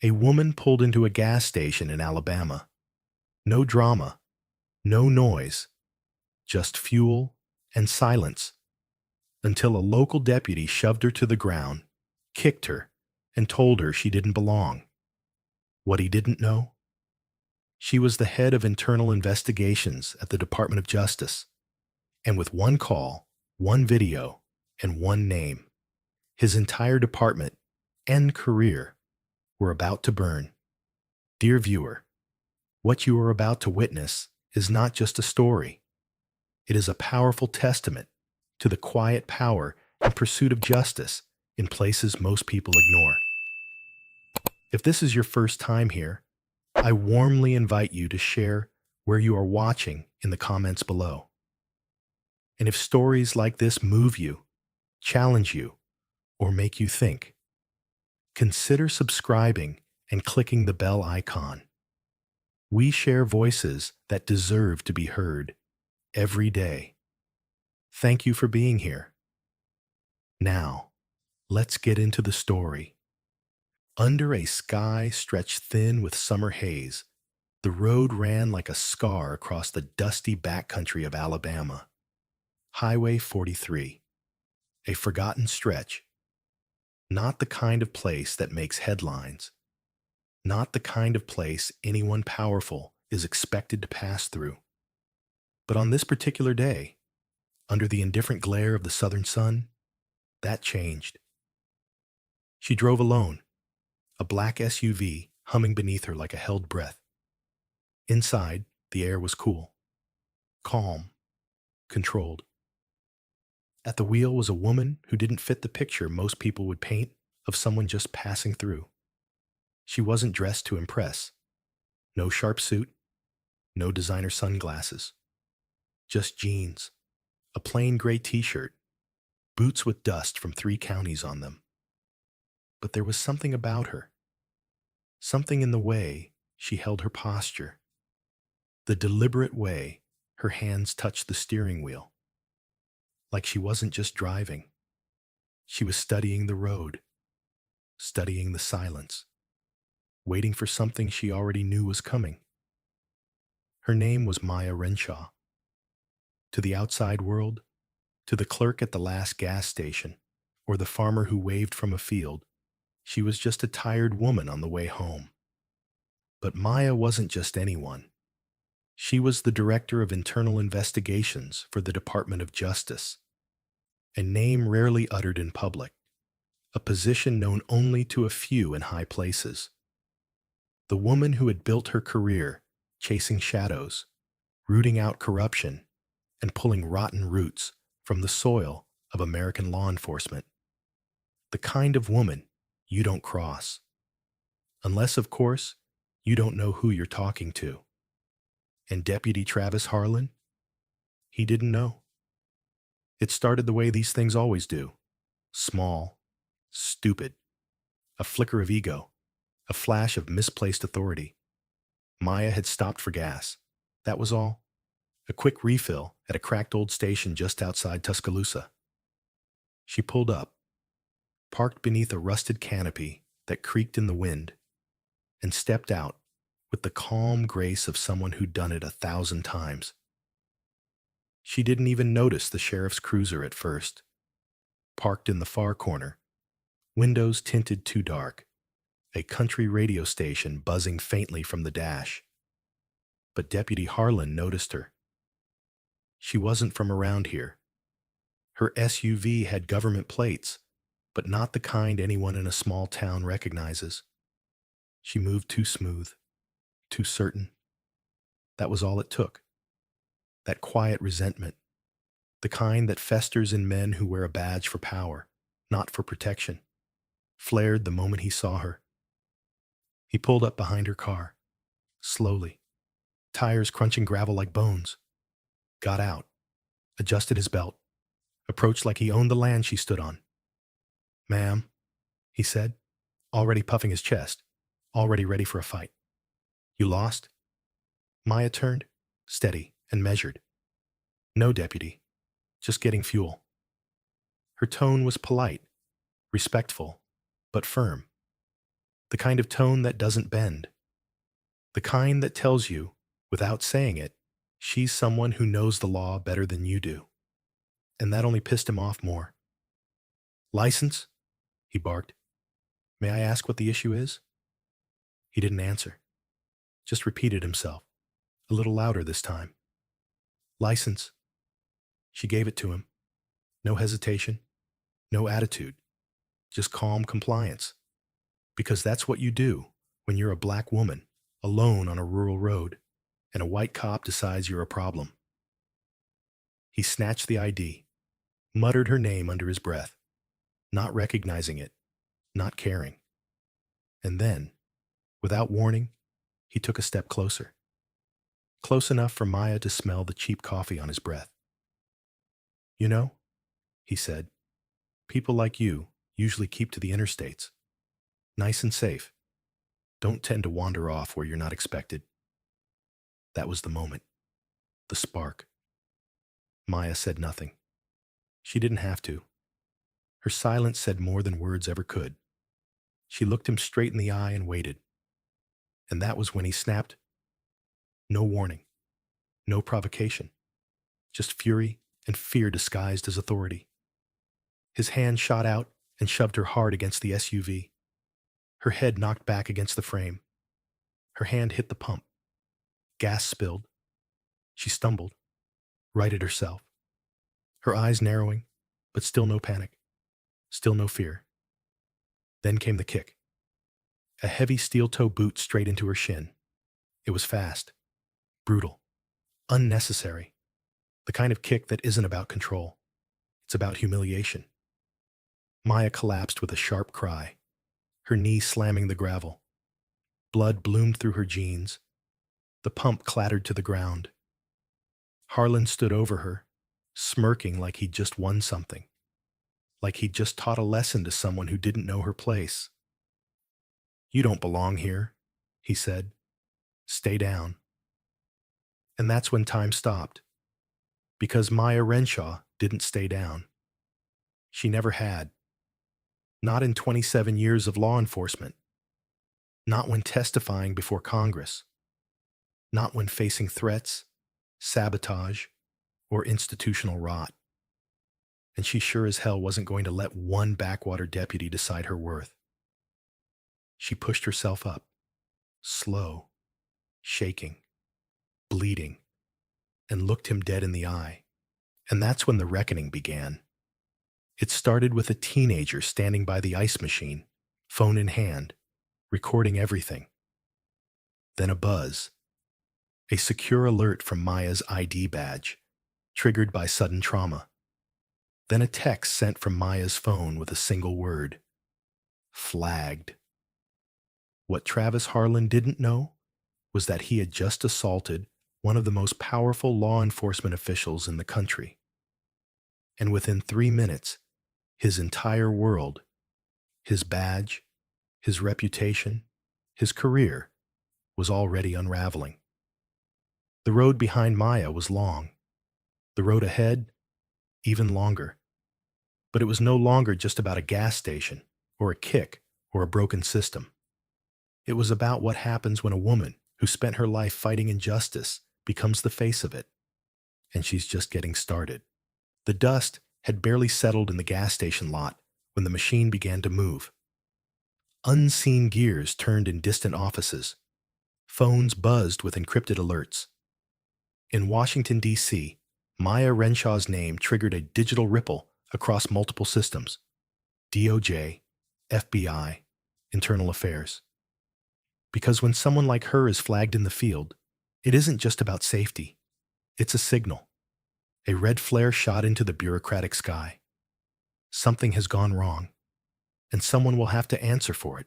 A woman pulled into a gas station in Alabama. No drama, no noise, just fuel and silence, until a local deputy shoved her to the ground, kicked her, and told her she didn't belong. What he didn't know? She was the head of internal investigations at the Department of Justice, and with one call, one video, and one name, his entire department and career were about to burn. Dear viewer, what you are about to witness is not just a story. It is a powerful testament to the quiet power and pursuit of justice in places most people ignore. If this is your first time here, I warmly invite you to share where you are watching in the comments below. And if stories like this move you, challenge you, or make you think, consider subscribing and clicking the bell icon. We share voices that deserve to be heard every day. Thank you for being here. Now, let's get into the story. Under a sky stretched thin with summer haze, the road ran like a scar across the dusty backcountry of Alabama. Highway 43, a forgotten stretch. Not the kind of place that makes headlines. Not the kind of place anyone powerful is expected to pass through. But on this particular day, under the indifferent glare of the southern sun, that changed. She drove alone, a black SUV humming beneath her like a held breath. Inside, the air was cool, calm, controlled. At the wheel was a woman who didn't fit the picture most people would paint of someone just passing through. She wasn't dressed to impress. No sharp suit, no designer sunglasses. Just jeans, a plain gray t-shirt, boots with dust from 3 counties on them. But there was something about her. Something in the way she held her posture. The deliberate way her hands touched the steering wheel. Like she wasn't just driving. She was studying the road, studying the silence, waiting for something she already knew was coming. Her name was Maya Renshaw. To the outside world, to the clerk at the last gas station, or the farmer who waved from a field, she was just a tired woman on the way home. But Maya wasn't just anyone. She was the director of internal investigations for the Department of Justice, a name rarely uttered in public, a position known only to a few in high places. The woman who had built her career chasing shadows, rooting out corruption, and pulling rotten roots from the soil of American law enforcement. The kind of woman you don't cross. Unless, of course, you don't know who you're talking to. And Deputy Travis Harlan? He didn't know. It started the way these things always do. Small, stupid. A flicker of ego, a flash of misplaced authority. Maya had stopped for gas. That was all. A quick refill at a cracked old station just outside Tuscaloosa. She pulled up, parked beneath a rusted canopy that creaked in the wind, and stepped out with the calm grace of someone who'd done it 1,000 times. She didn't even notice the sheriff's cruiser at first, parked in the far corner, windows tinted too dark, a country radio station buzzing faintly from the dash. But Deputy Harlan noticed her. She wasn't from around here. Her SUV had government plates, but not the kind anyone in a small town recognizes. She moved too smooth, too certain. That was all it took. That quiet resentment, the kind that festers in men who wear a badge for power, not for protection, flared the moment he saw her. He pulled up behind her car, slowly, tires crunching gravel like bones, got out, adjusted his belt, approached like he owned the land she stood on. "Ma'am," he said, already puffing his chest, already ready for a fight. "You lost?" Maya turned, steady and measured. "No, deputy. Just getting fuel." Her tone was polite, respectful, but firm. The kind of tone that doesn't bend. The kind that tells you, without saying it, she's someone who knows the law better than you do. And that only pissed him off more. "License?" he barked. "May I ask what the issue is?" He didn't answer, just repeated himself, a little louder this time. "License." She gave it to him. No hesitation, no attitude, just calm compliance. Because that's what you do when you're a black woman, alone on a rural road, and a white cop decides you're a problem. He snatched the ID, muttered her name under his breath, not recognizing it, not caring. And then, without warning, he took a step closer. Close enough for Maya to smell the cheap coffee on his breath. "You know," he said, "people like you usually keep to the interstates. Nice and safe. Don't tend to wander off where you're not expected." That was the moment. The spark. Maya said nothing. She didn't have to. Her silence said more than words ever could. She looked him straight in the eye and waited. And that was when he snapped. No warning. No provocation. Just fury and fear disguised as authority. His hand shot out and shoved her hard against the SUV. Her head knocked back against the frame. Her hand hit the pump. Gas spilled. She stumbled, righted herself. Her eyes narrowing, but still no panic. Still no fear. Then came the kick. A heavy steel-toe boot straight into her shin. It was fast, brutal, unnecessary. The kind of kick that isn't about control. It's about humiliation. Maya collapsed with a sharp cry, her knee slamming the gravel. Blood bloomed through her jeans. The pump clattered to the ground. Harlan stood over her, smirking like he'd just won something. Like he'd just taught a lesson to someone who didn't know her place. "You don't belong here," he said. "Stay down." And that's when time stopped. Because Maya Renshaw didn't stay down. She never had. Not in 27 years of law enforcement. Not when testifying before Congress. Not when facing threats, sabotage, or institutional rot. And she sure as hell wasn't going to let one backwater deputy decide her worth. She pushed herself up, slow, shaking, bleeding, and looked him dead in the eye. And that's when the reckoning began. It started with a teenager standing by the ice machine, phone in hand, recording everything. Then a buzz. A secure alert from Maya's ID badge, triggered by sudden trauma. Then a text sent from Maya's phone with a single word. Flagged. What Travis Harlan didn't know was that he had just assaulted one of the most powerful law enforcement officials in the country. And within 3 minutes, his entire world, his badge, his reputation, his career, was already unraveling. The road behind Maya was long. The road ahead, even longer. But it was no longer just about a gas station, or a kick, or a broken system. It was about what happens when a woman who spent her life fighting injustice becomes the face of it. And she's just getting started. The dust had barely settled in the gas station lot when the machine began to move. Unseen gears turned in distant offices. Phones buzzed with encrypted alerts. In Washington, D.C., Maya Renshaw's name triggered a digital ripple across multiple systems: DOJ, FBI, Internal Affairs. Because when someone like her is flagged in the field, it isn't just about safety. It's a signal. A red flare shot into the bureaucratic sky. Something has gone wrong, and someone will have to answer for it.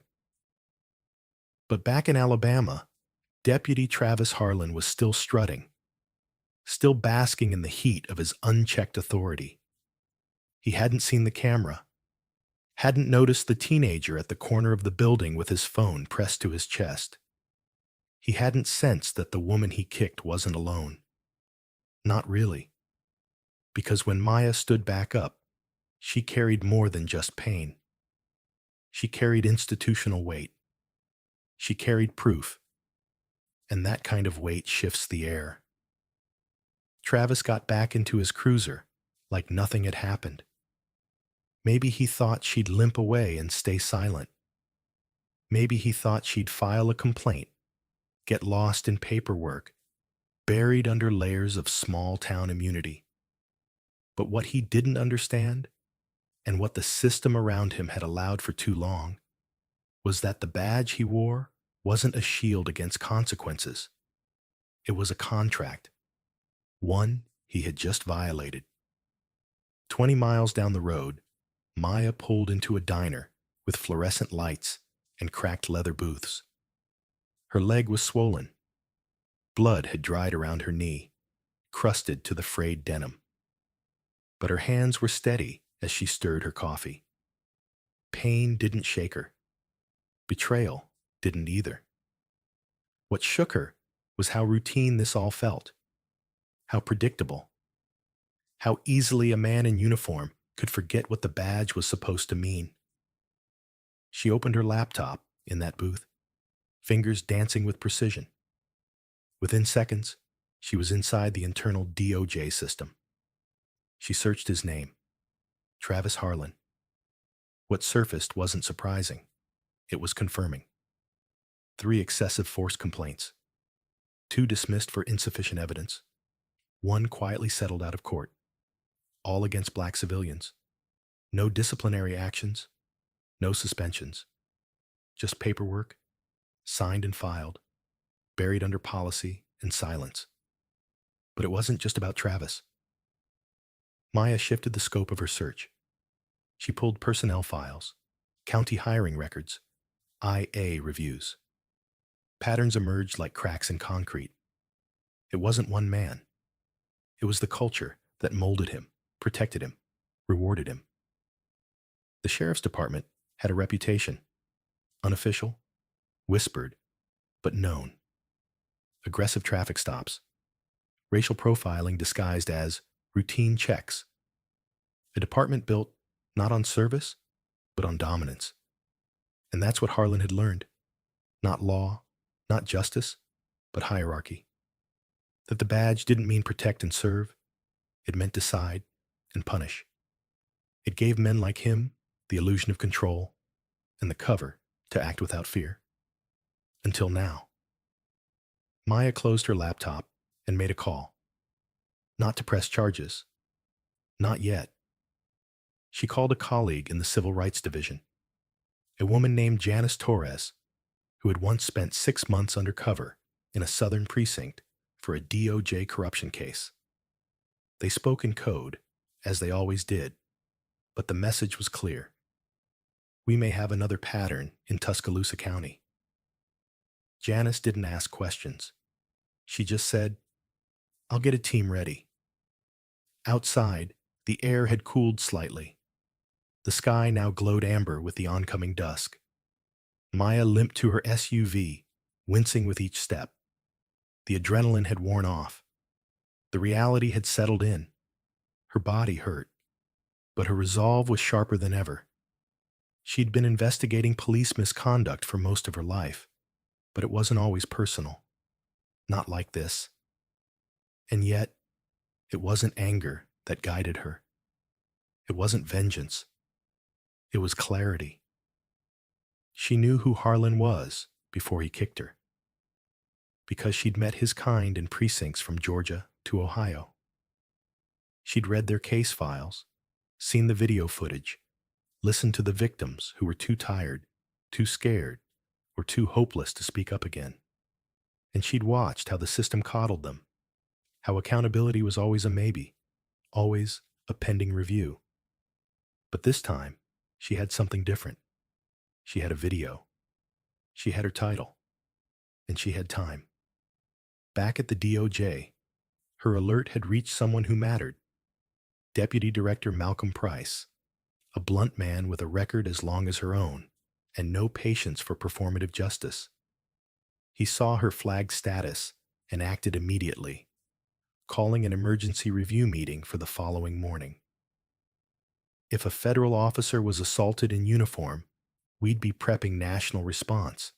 But back in Alabama, Deputy Travis Harlan was still strutting, still basking in the heat of his unchecked authority. He hadn't seen the camera, hadn't noticed the teenager at the corner of the building with his phone pressed to his chest. He hadn't sensed that the woman he kicked wasn't alone. Not really. Because when Maya stood back up, she carried more than just pain. She carried institutional weight, She carried proof, and that kind of weight shifts the air. Travis got back into his cruiser like nothing had happened. Maybe he thought she'd limp away and stay silent. Maybe he thought she'd file a complaint, get lost in paperwork, buried under layers of small-town immunity. But what he didn't understand, and what the system around him had allowed for too long, was that the badge he wore wasn't a shield against consequences. It was a contract, one he had just violated. 20 miles down the road, Maya pulled into a diner with fluorescent lights and cracked leather booths. Her leg was swollen. Blood had dried around her knee, crusted to the frayed denim. But her hands were steady as she stirred her coffee. Pain didn't shake her. Betrayal didn't either. What shook her was how routine this all felt, how predictable, how easily a man in uniform could forget what the badge was supposed to mean. She opened her laptop in that booth, fingers dancing with precision. Within seconds, she was inside the internal DOJ system. She searched his name, Travis Harlan. What surfaced wasn't surprising. It was confirming. 3 excessive force complaints, 2 dismissed for insufficient evidence, 1 quietly settled out of court, all against black civilians. No disciplinary actions, no suspensions, just paperwork, signed and filed, buried under policy and silence. But it wasn't just about Travis. Maya shifted the scope of her search. She pulled personnel files, county hiring records, IA reviews. Patterns emerged like cracks in concrete. It wasn't one man. It was the culture that molded him, protected him, rewarded him. The sheriff's department had a reputation, unofficial, whispered, but known. Aggressive traffic stops, racial profiling disguised as routine checks. A department built not on service, but on dominance. And that's what Harlan had learned. Not law, not justice, but hierarchy. That the badge didn't mean protect and serve. It meant decide and punish. It gave men like him the illusion of control and the cover to act without fear. Until now. Maya closed her laptop and made a call. Not to press charges. Not yet. She called a colleague in the Civil Rights Division, a woman named Janice Torres, who had once spent 6 months undercover in a southern precinct for a DOJ corruption case. They spoke in code, as they always did, but the message was clear. We may have another pattern in Tuscaloosa County. Janice didn't ask questions. She just said, "I'll get a team ready." Outside, the air had cooled slightly. The sky now glowed amber with the oncoming dusk. Maya limped to her SUV, wincing with each step. The adrenaline had worn off. The reality had settled in. Her body hurt, but her resolve was sharper than ever. She'd been investigating police misconduct for most of her life, but it wasn't always personal. Not like this. And yet, it wasn't anger that guided her. It wasn't vengeance. It was clarity. She knew who Harlan was before he kicked her. Because she'd met his kind in precincts from Georgia to Ohio. She'd read their case files, seen the video footage, listened to the victims who were too tired, too scared, or too hopeless to speak up again. And she'd watched how the system coddled them, how accountability was always a maybe, always a pending review. But this time, she had something different. She had a video. She had her title. And she had time. Back at the DOJ, her alert had reached someone who mattered. Deputy Director Malcolm Price, a blunt man with a record as long as her own, and no patience for performative justice. He saw her flagged status and acted immediately, calling an emergency review meeting for the following morning. If a federal officer was assaulted in uniform, we'd be prepping national response.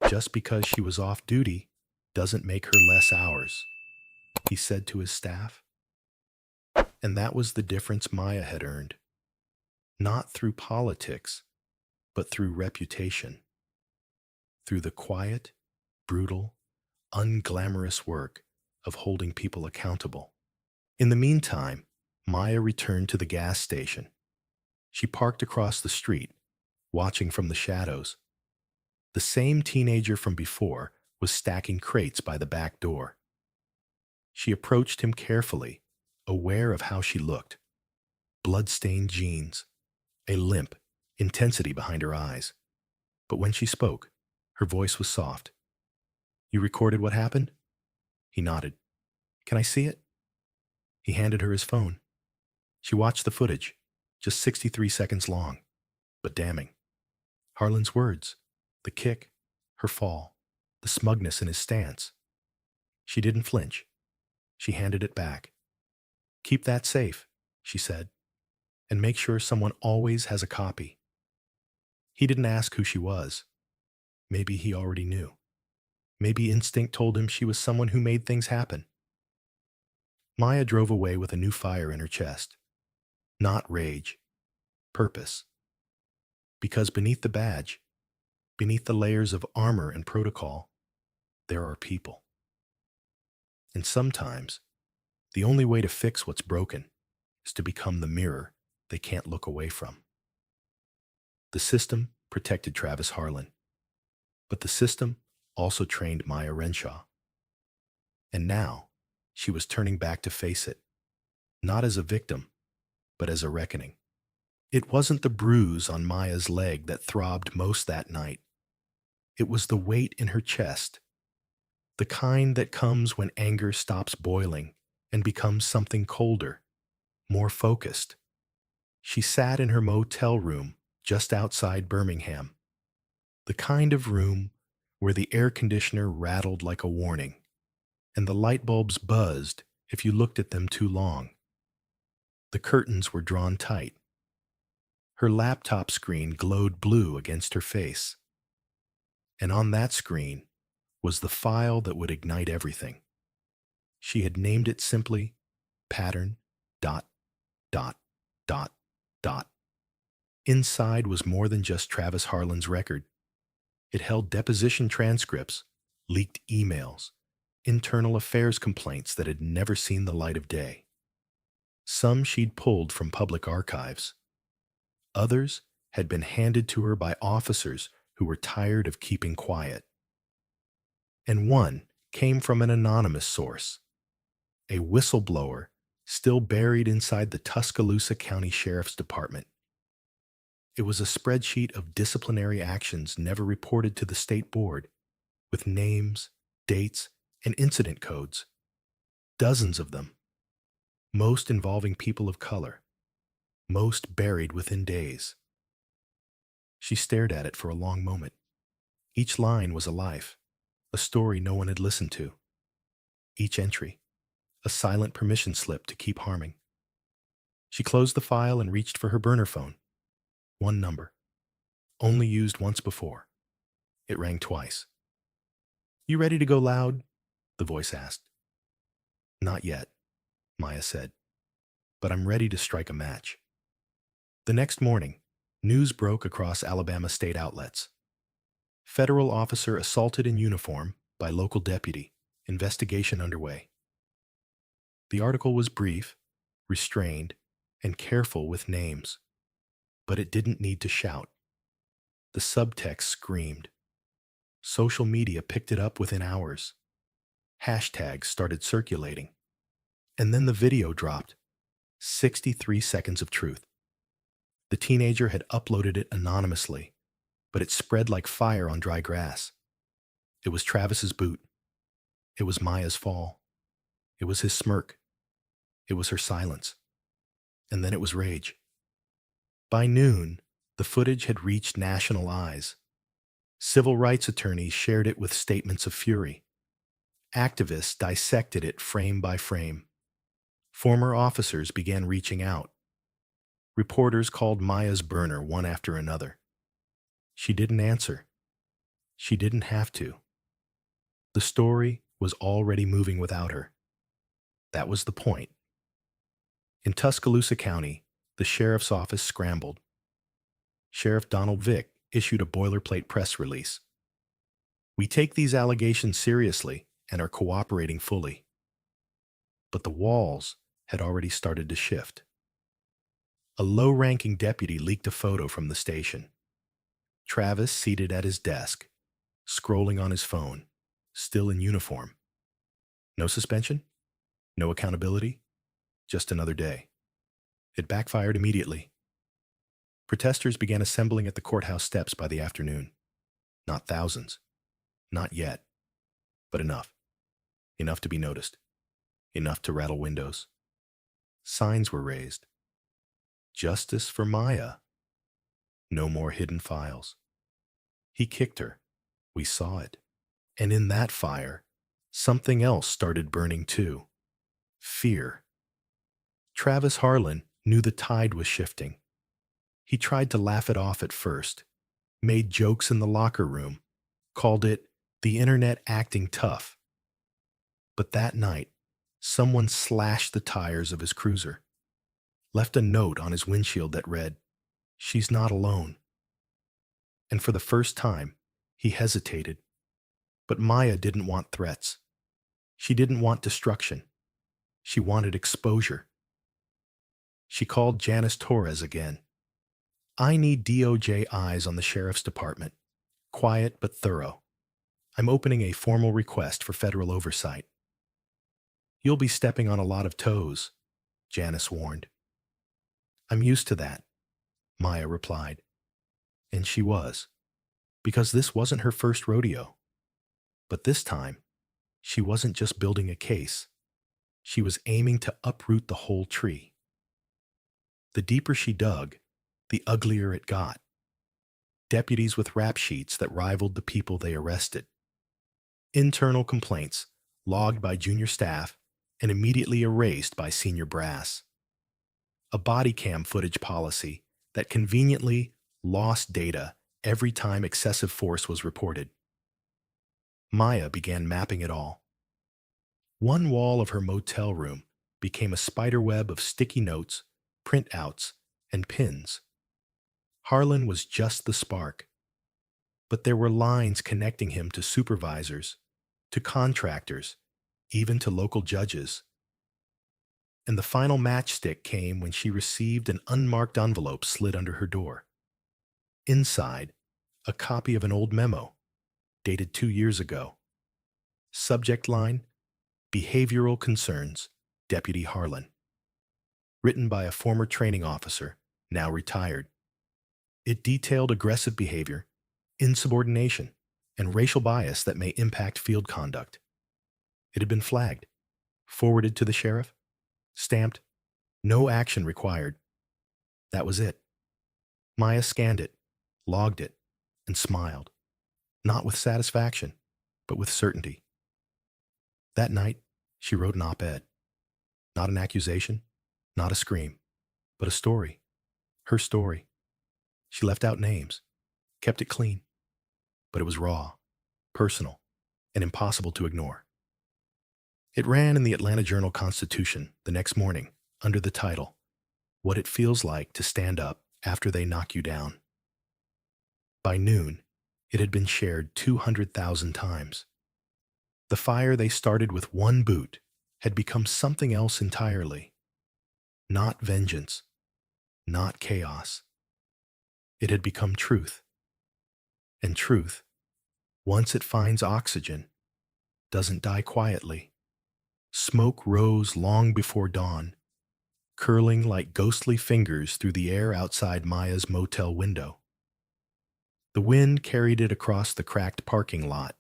Just because she was off duty doesn't make her less ours, he said to his staff. And that was the difference Maya had earned, not through politics, but through reputation, through the quiet, brutal, unglamorous work of holding people accountable. In the meantime, Maya returned to the gas station. She parked across the street, watching from the shadows. The same teenager from before was stacking crates by the back door. She approached him carefully, aware of how she looked. Blood-stained jeans, a limp, intensity behind her eyes. But when she spoke, her voice was soft. "You recorded what happened?" He nodded. "Can I see it?" He handed her his phone. She watched the footage, just 63 seconds long, but damning. Harlan's words, the kick, her fall, the smugness in his stance. She didn't flinch. She handed it back. "Keep that safe," she said, "and make sure someone always has a copy." He didn't ask who she was. Maybe he already knew. Maybe instinct told him she was someone who made things happen. Maya drove away with a new fire in her chest. Not rage, purpose. Because beneath the badge, beneath the layers of armor and protocol, there are people. And sometimes, the only way to fix what's broken is to become the mirror they can't look away from. The system protected Travis Harlan, but the system also trained Maya Renshaw. And now, she was turning back to face it, not as a victim, but as a reckoning. It wasn't the bruise on Maya's leg that throbbed most that night. It was the weight in her chest, the kind that comes when anger stops boiling and becomes something colder, more focused. She sat in her motel room just outside Birmingham, the kind of room where the air conditioner rattled like a warning, and the light bulbs buzzed if you looked at them too long. The curtains were drawn tight. Her laptop screen glowed blue against her face. And on that screen was the file that would ignite everything. She had named it simply pattern dot dot dot dot. Inside was more than just Travis Harlan's record. It held deposition transcripts, leaked emails, internal affairs complaints that had never seen the light of day. Some she'd pulled from public archives. Others had been handed to her by officers who were tired of keeping quiet. And one came from an anonymous source, a whistleblower still buried inside the Tuscaloosa County Sheriff's Department. It was a spreadsheet of disciplinary actions never reported to the state board, with names, dates, and incident codes. Dozens of them, most involving people of color, most buried within days. She stared at it for a long moment. Each line was a life, a story no one had listened to. Each entry, a silent permission slip to keep harming. She closed the file and reached for her burner phone. One number, only used once before. It rang twice. "You ready to go loud?" the voice asked. "Not yet," Maya said, "but I'm ready to strike a match." The next morning, news broke across Alabama state outlets. Federal officer assaulted in uniform by local deputy. Investigation underway. The article was brief, restrained, and careful with names. But it didn't need to shout. The subtext screamed. Social media picked it up within hours. Hashtags started circulating. And then the video dropped. 63 seconds of truth. The teenager had uploaded it anonymously, but it spread like fire on dry grass. It was Travis's boot. It was Maya's fall. It was his smirk. It was her silence. And then it was rage. By noon, the footage had reached national eyes. Civil rights attorneys shared it with statements of fury. Activists dissected it frame by frame. Former officers began reaching out. Reporters called Maya's burner one after another. She didn't answer. She didn't have to. The story was already moving without her. That was the point. In Tuscaloosa County, the sheriff's office scrambled. Sheriff Donald Vick issued a boilerplate press release. We take these allegations seriously and are cooperating fully. But the walls had already started to shift. A low-ranking deputy leaked a photo from the station. Travis seated at his desk, scrolling on his phone, still in uniform. No suspension? No accountability? Just another day. It backfired immediately. Protesters began assembling at the courthouse steps by the afternoon. Not thousands. Not yet. But enough. Enough to be noticed. Enough to rattle windows. Signs were raised. Justice for Maya. No more hidden files. He kicked her. We saw it. And in that fire, something else started burning too. Fear. Travis Harlan knew the tide was shifting. He tried to laugh it off at first, made jokes in the locker room, called it the internet acting tough. But that night, someone slashed the tires of his cruiser, left a note on his windshield that read, "She's not alone." And for the first time, he hesitated. But Maya didn't want threats. She didn't want destruction. She wanted exposure. She called Janice Torres again. "I need DOJ eyes on the sheriff's department. Quiet but thorough. I'm opening a formal request for federal oversight." "You'll be stepping on a lot of toes," Janice warned. "I'm used to that," Maya replied. And she was, because this wasn't her first rodeo. But this time, she wasn't just building a case. She was aiming to uproot the whole tree. The deeper she dug, the uglier it got. Deputies with rap sheets that rivaled the people they arrested. Internal complaints, logged by junior staff and immediately erased by senior brass. A body cam footage policy that conveniently lost data every time excessive force was reported. Maya began mapping it all. One wall of her motel room became a spiderweb of sticky notes, printouts, and pins. Harlan was just the spark. But there were lines connecting him to supervisors, to contractors, even to local judges. And the final matchstick came when she received an unmarked envelope slid under her door. Inside, a copy of an old memo, dated 2 years ago. Subject line, "Behavioral Concerns, Deputy Harlan." Written by a former training officer, now retired. It detailed aggressive behavior, insubordination, and racial bias that may impact field conduct. It had been flagged, forwarded to the sheriff, stamped, "No action required." That was it. Maya scanned it, logged it, and smiled. Not with satisfaction, but with certainty. That night, she wrote an op-ed. Not an accusation, not a scream, but a story. Her story. She left out names, kept it clean. But it was raw, personal, and impossible to ignore. It ran in the Atlanta Journal-Constitution the next morning under the title, "What It Feels Like to Stand Up After They Knock You Down." By noon, it had been shared 200,000 times. The fire they started with one boot had become something else entirely. Not vengeance, not chaos. It had become truth. And truth, once it finds oxygen, doesn't die quietly. Smoke rose long before dawn, curling like ghostly fingers through the air outside Maya's motel window. The wind carried it across the cracked parking lot,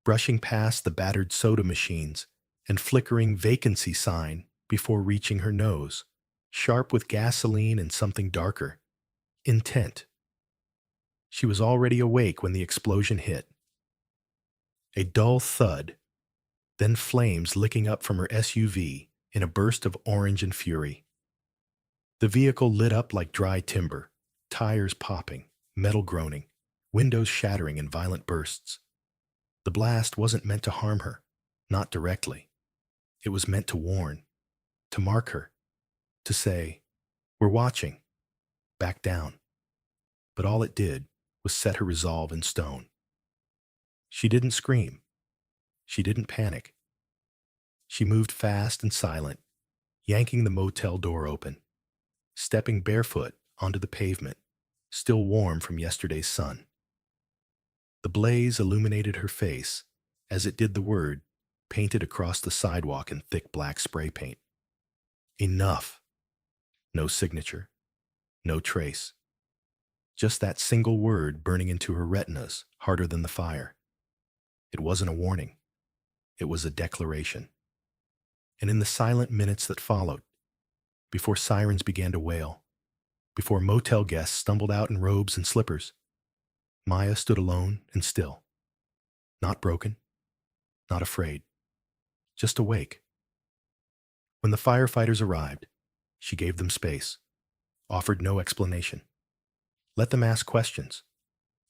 brushing past the battered soda machines and flickering vacancy sign before reaching her nose, sharp with gasoline and something darker, intent. She was already awake when the explosion hit. A dull thud, then flames licking up from her SUV in a burst of orange and fury. The vehicle lit up like dry timber, tires popping, metal groaning, windows shattering in violent bursts. The blast wasn't meant to harm her, not directly. It was meant to warn, to mark her, to say, "We're watching, back down." But all it did was set her resolve in stone. She didn't scream. She didn't panic. She moved fast and silent, yanking the motel door open, stepping barefoot onto the pavement, still warm from yesterday's sun. The blaze illuminated her face, as it did the word, painted across the sidewalk in thick black spray paint. Enough. No signature, no trace. Just that single word burning into her retinas, harder than the fire. It wasn't a warning. It was a declaration. And in the silent minutes that followed, before sirens began to wail, before motel guests stumbled out in robes and slippers, Maya stood alone and still. Not broken, not afraid, just awake. When the firefighters arrived, she gave them space, offered no explanation. Let them ask questions.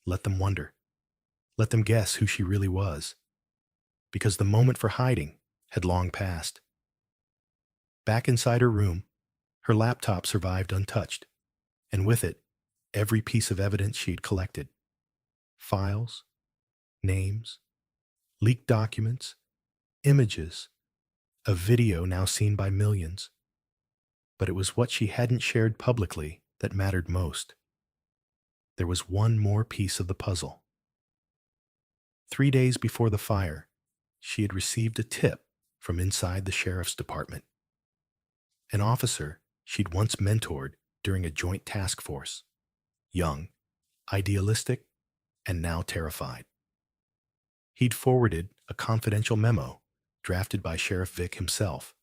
Let them wonder. Let them guess who she really was. Because the moment for hiding had long passed. Back inside her room, her laptop survived untouched, and with it, every piece of evidence she had collected. Files, names, leaked documents, images, a video now seen by millions. But it was what she hadn't shared publicly that mattered most. There was one more piece of the puzzle. 3 days before the fire, she had received a tip from inside the sheriff's department. An officer she'd once mentored during a joint task force. Young, idealistic, and now terrified. He'd forwarded a confidential memo drafted by Sheriff Vick himself.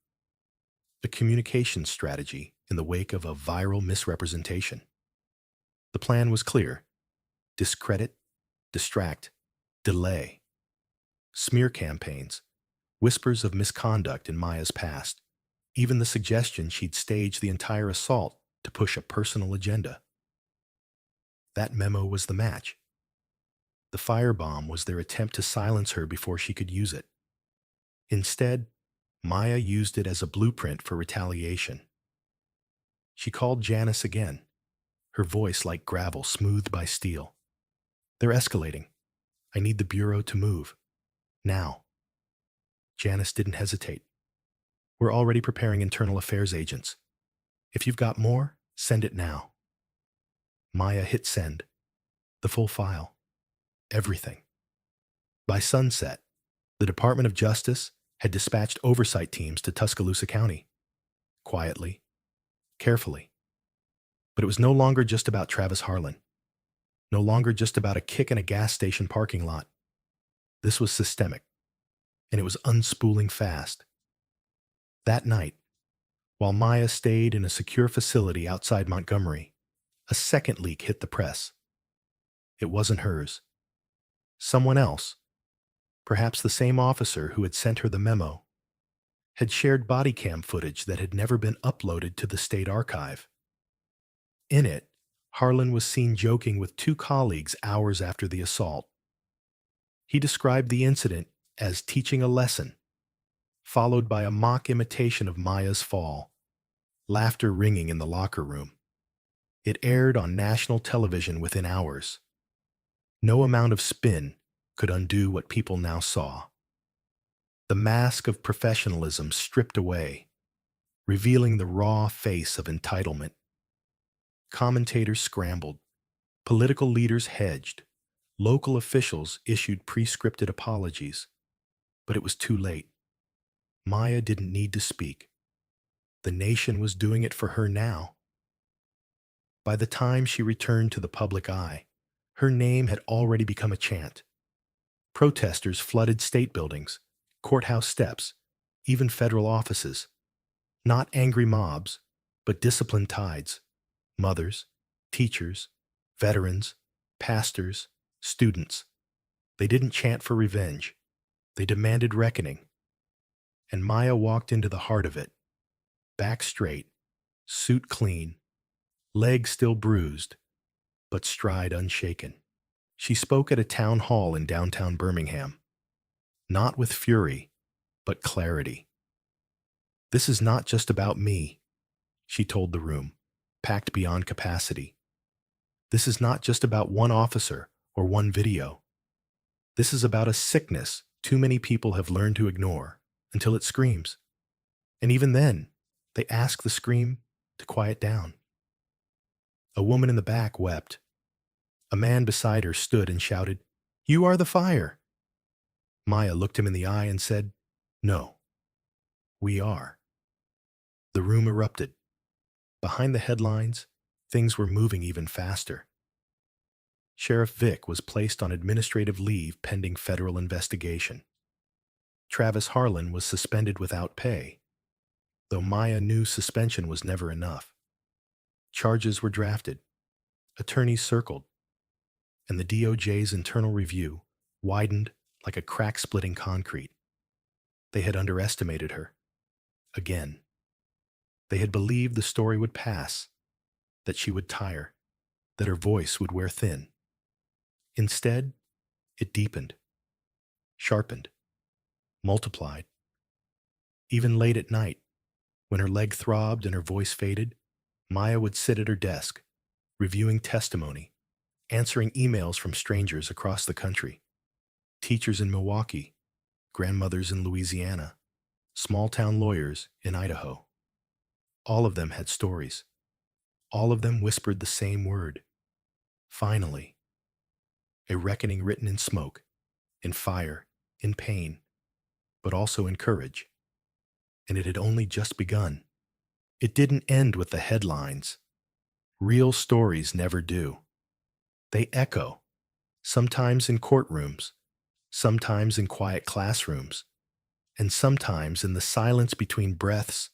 A communications strategy in the wake of a viral misrepresentation. The plan was clear: discredit, distract, delay. Smear campaigns, whispers of misconduct in Maya's past, even the suggestion she'd stage the entire assault to push a personal agenda. That memo was the match. The firebomb was their attempt to silence her before she could use it. Instead, Maya used it as a blueprint for retaliation. She called Janice again, her voice like gravel smoothed by steel. "They're escalating. I need the Bureau to move. Now." Janice didn't hesitate. "We're already preparing internal affairs agents. If you've got more, send it now." Maya hit send. The full file. Everything. By sunset, the Department of Justice had dispatched oversight teams to Tuscaloosa County. Quietly, carefully. But it was no longer just about Travis Harlan. No longer just about a kick in a gas station parking lot. This was systemic, and it was unspooling fast. That night, while Maya stayed in a secure facility outside Montgomery, a second leak hit the press. It wasn't hers. Someone else, perhaps the same officer who had sent her the memo, had shared body cam footage that had never been uploaded to the state archive. In it, Harlan was seen joking with two colleagues hours after the assault. He described the incident as teaching a lesson, followed by a mock imitation of Maya's fall, laughter ringing in the locker room. It aired on national television within hours. No amount of spin could undo what people now saw. The mask of professionalism stripped away, revealing the raw face of entitlement. Commentators scrambled, political leaders hedged, local officials issued pre-scripted apologies. But it was too late. Maya didn't need to speak. The nation was doing it for her now. By the time she returned to the public eye, her name had already become a chant. Protesters flooded state buildings, courthouse steps, even federal offices. Not angry mobs, but disciplined tides. Mothers, teachers, veterans, pastors, students. They didn't chant for revenge. They demanded reckoning. And Maya walked into the heart of it. Back straight, suit clean, legs still bruised, but stride unshaken. She spoke at a town hall in downtown Birmingham, not with fury, but clarity. "This is not just about me," she told the room, packed beyond capacity. "This is not just about one officer or one video. This is about a sickness too many people have learned to ignore until it screams. And even then, they ask the scream to quiet down." A woman in the back wept. A man beside her stood and shouted, "You are the fire." Maya looked him in the eye and said, "No, we are." The room erupted. Behind the headlines, things were moving even faster. Sheriff Vick was placed on administrative leave pending federal investigation. Travis Harlan was suspended without pay, though Maya knew suspension was never enough. Charges were drafted, attorneys circled, and the DOJ's internal review widened like a crack-splitting concrete. They had underestimated her. Again. They had believed the story would pass, that she would tire, that her voice would wear thin. Instead, it deepened, sharpened, multiplied. Even late at night, when her leg throbbed and her voice faded, Maya would sit at her desk, reviewing testimony, answering emails from strangers across the country, teachers in Milwaukee, grandmothers in Louisiana, small-town lawyers in Idaho. All of them had stories. All of them whispered the same word. Finally. A reckoning written in smoke, in fire, in pain, but also in courage. And it had only just begun. It didn't end with the headlines. Real stories never do. They echo, sometimes in courtrooms, sometimes in quiet classrooms, and sometimes in the silence between breaths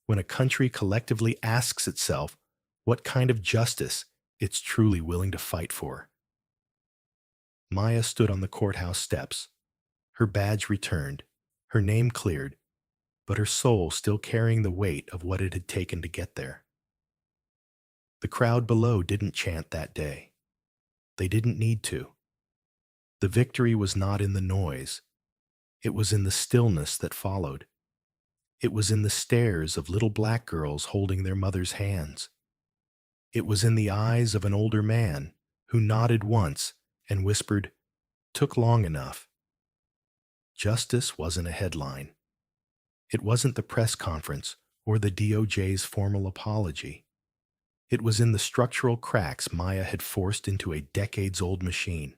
when a country collectively asks itself what kind of justice it's truly willing to fight for. Maya stood on the courthouse steps, her badge returned, her name cleared, but her soul still carrying the weight of what it had taken to get there. The crowd below didn't chant that day. They didn't need to. The victory was not in the noise. It was in the stillness that followed. It was in the stares of little black girls holding their mothers' hands. It was in the eyes of an older man who nodded once and whispered, "Took long enough." Justice wasn't a headline. It wasn't the press conference or the DOJ's formal apology. It was in the structural cracks Maya had forced into a decades-old machine.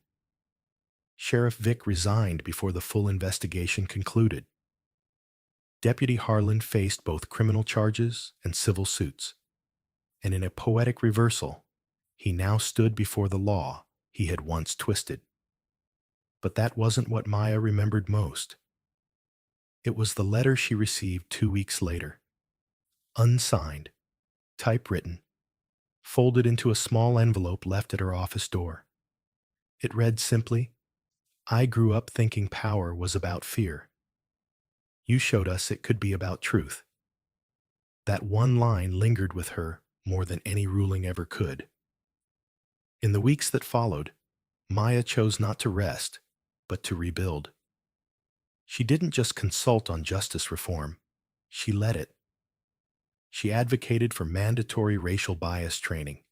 Sheriff Vick resigned before the full investigation concluded. Deputy Harlan faced both criminal charges and civil suits, and in a poetic reversal, he now stood before the law he had once twisted. But that wasn't what Maya remembered most. It was the letter she received 2 weeks later. Unsigned, typewritten, folded into a small envelope left at her office door. It read simply, "I grew up thinking power was about fear. You showed us it could be about truth." That one line lingered with her more than any ruling ever could. In the weeks that followed, Maya chose not to rest, but to rebuild. She didn't just consult on justice reform, she led it. She advocated for mandatory racial bias training,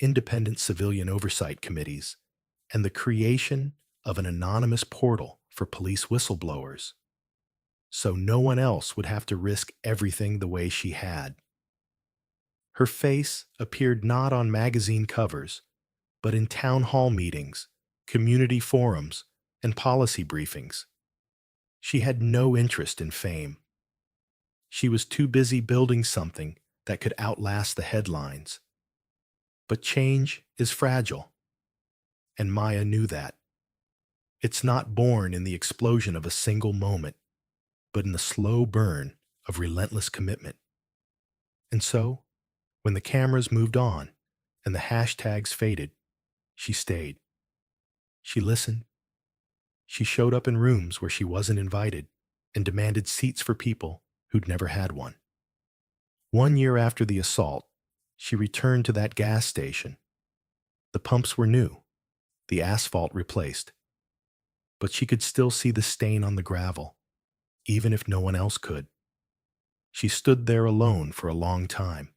independent civilian oversight committees, and the creation of an anonymous portal for police whistleblowers, so no one else would have to risk everything the way she had. Her face appeared not on magazine covers, but in town hall meetings, community forums, and policy briefings. She had no interest in fame. She was too busy building something that could outlast the headlines. But change is fragile, and Maya knew that. It's not born in the explosion of a single moment, but in the slow burn of relentless commitment. And so, when the cameras moved on and the hashtags faded, she stayed. She listened. She showed up in rooms where she wasn't invited and demanded seats for people who'd never had one. 1 year after the assault, she returned to that gas station. The pumps were new. the asphalt replaced, but she could still see the stain on the gravel, even if no one else could. She stood there alone for a long time,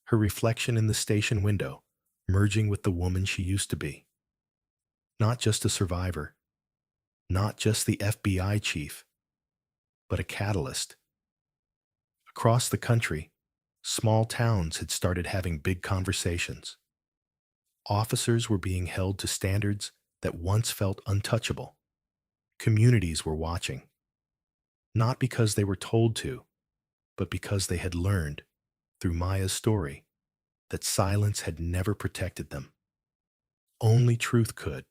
her reflection in the station window merging with the woman she used to be. Not just a survivor, not just the FBI chief, but a catalyst. Across the country, small towns had started having big conversations. Officers were being held to standards that once felt untouchable. Communities were watching, not because they were told to, but because they had learned, through Maya's story, that silence had never protected them. Only truth could.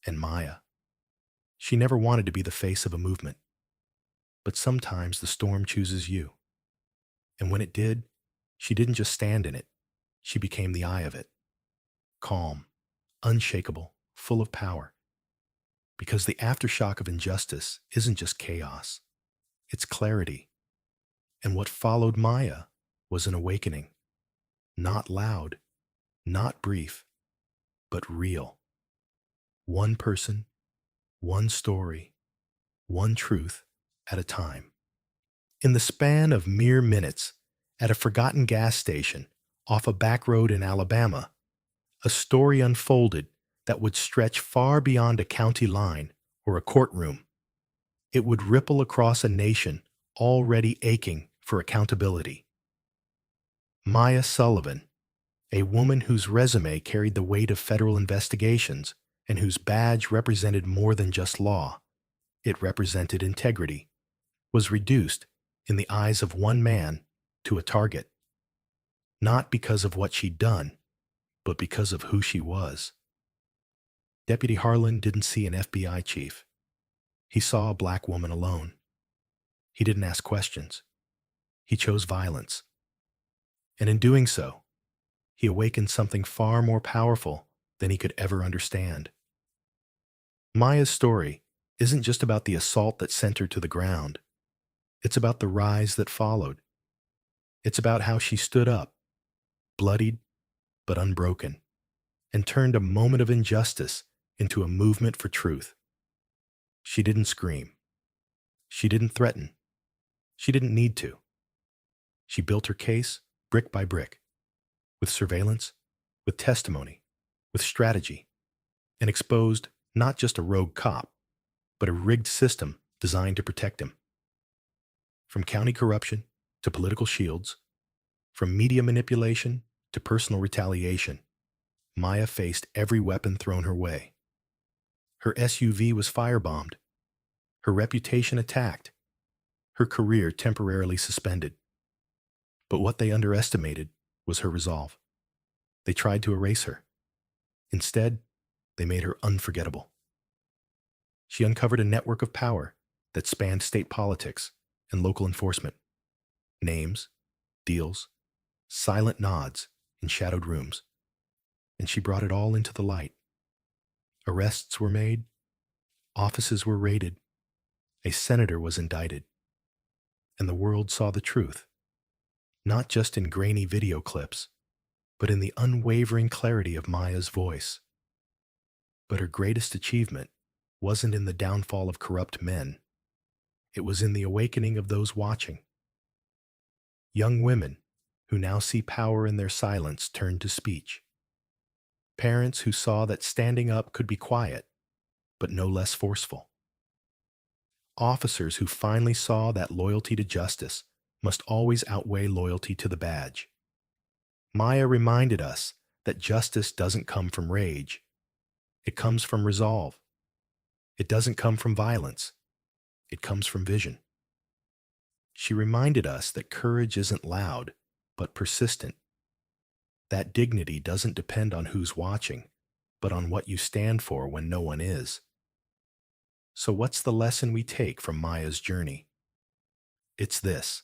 And Maya, she never wanted to be the face of a movement. But sometimes the storm chooses you. And when it did, she didn't just stand in it, she became the eye of it. Calm, unshakable, full of power. Because the aftershock of injustice isn't just chaos, it's clarity. And what followed Maya was an awakening. Not loud, not brief, but real. One person, one story, one truth at a time. In the span of mere minutes, at a forgotten gas station off a back road in Alabama, a story unfolded that would stretch far beyond a county line or a courtroom. It would ripple across a nation already aching for accountability. Maya Sullivan, a woman whose resume carried the weight of federal investigations and whose badge represented more than just law, it represented integrity, was reduced, in the eyes of one man, to a target. Not because of what she'd done, but because of who she was. Deputy Harlan didn't see an FBI chief. He saw a black woman alone. He didn't ask questions. He chose violence. And in doing so, he awakened something far more powerful than he could ever understand. Maya's story isn't just about the assault that sent her to the ground. It's about the rise that followed. It's about how she stood up, bloodied but unbroken, and turned a moment of injustice into a movement for truth. She didn't scream. She didn't threaten. She didn't need to. She built her case brick by brick, with surveillance, with testimony, with strategy, and exposed not just a rogue cop, but a rigged system designed to protect him. From county corruption to political shields, from media manipulation to personal retaliation, Maya faced every weapon thrown her way. Her SUV was firebombed, her reputation attacked, her career temporarily suspended. But what they underestimated was her resolve. They tried to erase her. Instead, they made her unforgettable. She uncovered a network of power that spanned state politics and local enforcement. Names, deals, silent nods in shadowed rooms. And she brought it all into the light. Arrests were made, offices were raided, a senator was indicted, and the world saw the truth, not just in grainy video clips, but in the unwavering clarity of Maya's voice. But her greatest achievement wasn't in the downfall of corrupt men. It was in the awakening of those watching. Young women who now see power in their silence turn to speech. Parents who saw that standing up could be quiet, but no less forceful. Officers who finally saw that loyalty to justice must always outweigh loyalty to the badge. Maya reminded us that justice doesn't come from rage. It comes from resolve. It doesn't come from violence. It comes from vision. She reminded us that courage isn't loud, but persistent. That dignity doesn't depend on who's watching, but on what you stand for when no one is. So what's the lesson we take from Maya's journey? It's this.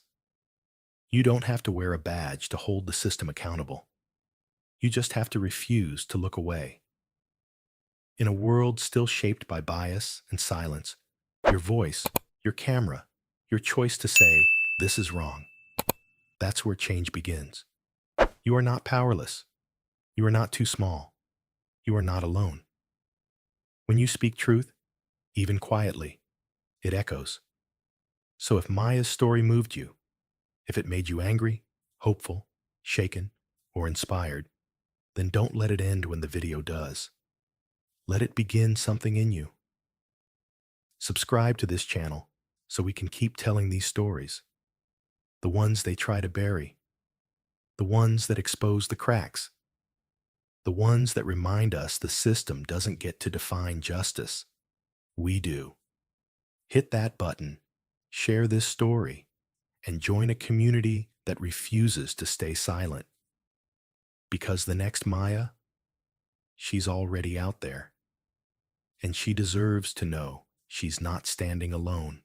You don't have to wear a badge to hold the system accountable. You just have to refuse to look away. In a world still shaped by bias and silence, your voice, your camera, your choice to say, "This is wrong," that's where change begins. You are not powerless. You are not too small. You are not alone. When you speak truth, even quietly, it echoes. So if Maya's story moved you, if it made you angry, hopeful, shaken, or inspired, then don't let it end when the video does. Let it begin something in you. Subscribe to this channel so we can keep telling these stories, the ones they try to bury, the ones that expose the cracks, the ones that remind us the system doesn't get to define justice. We do. Hit that button, share this story, and join a community that refuses to stay silent. Because the next Maya, she's already out there, and she deserves to know she's not standing alone.